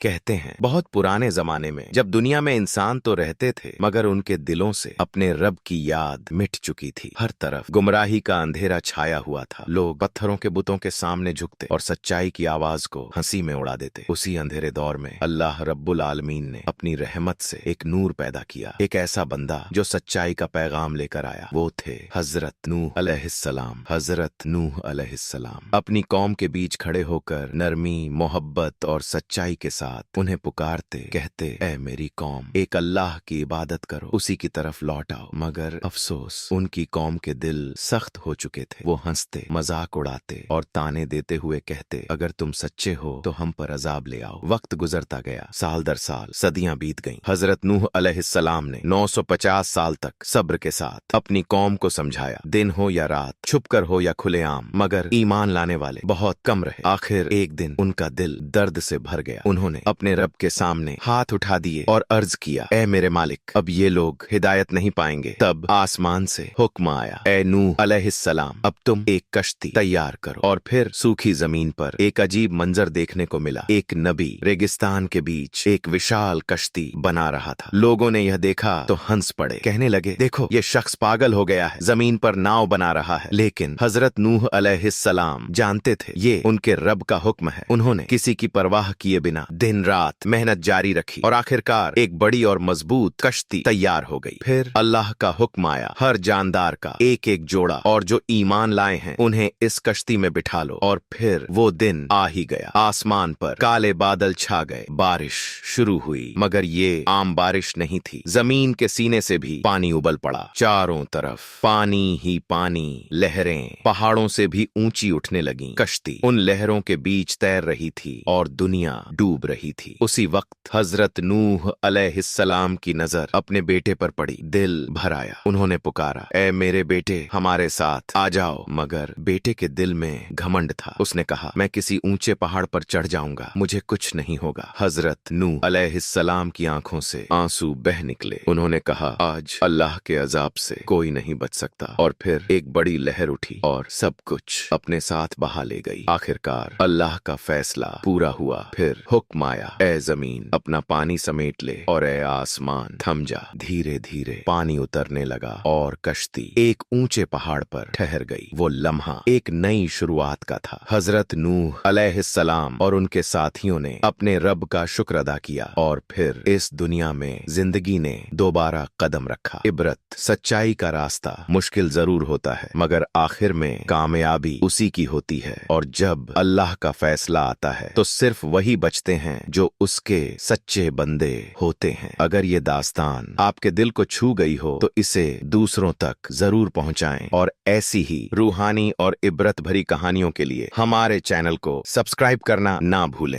कहते हैं बहुत पुराने जमाने में जब दुनिया में इंसान तो रहते थे मगर उनके दिलों से अपने रब की याद मिट चुकी थी। हर तरफ गुमराही का अंधेरा छाया हुआ था। लोग पत्थरों के बुतों के सामने झुकते और सच्चाई की आवाज को हंसी में उड़ा देते। उसी अंधेरे दौर में अल्लाह रब्बुल आलमीन ने अपनी रहमत से एक नूर पैदा किया, एक ऐसा बंदा जो सच्चाई का पैगाम लेकर आया। वो थे हजरत नूह अलैहिस्सलाम। हजरत नूह अलैहिस्सलाम अपनी कौम के बीच खड़े होकर नरमी, मोहब्बत और सच्चाई के साथ उन्हें पुकारते, कहते, ऐ मेरी कौम, एक अल्लाह की इबादत करो, उसी की तरफ लौट आओ। मगर अफसोस, उनकी कौम के दिल सख्त हो चुके थे। वो हंसते, मजाक उड़ाते और ताने देते हुए कहते, अगर तुम सच्चे हो तो हम पर अजाब ले आओ। वक्त गुजरता गया, साल दर साल, सदियां बीत गईं। हजरत नूह अलैहिस्सलाम ने 950 साल तक सब्र के साथ अपनी कौम को समझाया। दिन हो या रात, छुपकर हो या खुलेआम, मगर ईमान लाने वाले बहुत कम रहे। आखिर एक दिन उनका दिल दर्द से भर गया। उन्होंने अपने रब के सामने हाथ उठा दिए और अर्ज किया, ऐ मेरे मालिक, अब ये लोग हिदायत नहीं पाएंगे। तब आसमान से हुक्म आया, ऐ नूह अलैहिस्सलाम, अब तुम एक कश्ती तैयार करो। और फिर सूखी जमीन पर एक अजीब मंजर देखने को मिला। एक नबी रेगिस्तान के बीच एक विशाल कश्ती बना रहा था। लोगों ने यह देखा तो हंस पड़े, कहने लगे, देखो ये शख्स पागल हो गया है, जमीन पर नाव बना रहा है। लेकिन हजरत नूह अलैहिस्सलाम जानते थे ये उनके रब का हुक्म है। उन्होंने किसी की परवाह किए बिना दिन रात मेहनत जारी रखी और आखिरकार एक बड़ी और मजबूत कश्ती तैयार हो गई। फिर अल्लाह का हुक्म आया, हर जानदार का एक एक जोड़ा और जो ईमान लाए हैं उन्हें इस कश्ती में बिठा लो। और फिर वो दिन आ ही गया। आसमान पर काले बादल छा गए, बारिश शुरू हुई, मगर ये आम बारिश नहीं थी। जमीन के सीने से भी पानी उबल पड़ा। चारों तरफ पानी ही पानी, लहरें पहाड़ों से भी ऊंची उठने लगीं। कश्ती उन लहरों के बीच तैर रही थी और दुनिया डूब रही थी। उसी वक्त हजरत नूह अलैहिस्सलाम की नजर अपने बेटे पर पड़ी। दिल भर आया। उन्होंने पुकारा, ऐ मेरे बेटे, हमारे साथ आ जाओ। मगर बेटे के दिल में घमंड था। उसने कहा, मैं किसी ऊंचे पहाड़ पर चढ़ जाऊंगा, मुझे कुछ नहीं होगा। हजरत नूह अलैहिस्सलाम की आंखों से आंसू बह निकले। उन्होंने कहा, आज अल्लाह के अजाब से कोई नहीं बच सकता। और फिर एक बड़ी लहर उठी और सब कुछ अपने साथ बहा ले गई। आखिरकार अल्लाह का फैसला पूरा हुआ। फिर हुक्म आया, ऐ जमीन अपना पानी समेट ले और ऐ आसमान थम जा। धीरे धीरे पानी उतरने लगा और कश्ती एक ऊंचे पहाड़ पर ठहर गई। वो लम्हा एक नई शुरुआत का था। हजरत नूह अलैहिस्सलाम और उनके साथियों ने अपने रब का शुक्र अदा किया और फिर इस दुनिया में जिंदगी ने दोबारा कदम रखा। इबरत, सच्चाई का रास्ता मुश्किल जरूर होता है मगर आखिर में कामयाबी उसी की होती है। और जब अल्लाह का फैसला आता है तो सिर्फ वही बचते हैं जो उसके सच्चे बंदे होते हैं। अगर ये दास्तान आपके दिल को छू गई हो तो इसे दूसरों तक जरूर पहुंचाएं और ऐसी ही रूहानी और इबरत भरी कहानियों के लिए हमारे चैनल को सब्सक्राइब करना ना भूलें।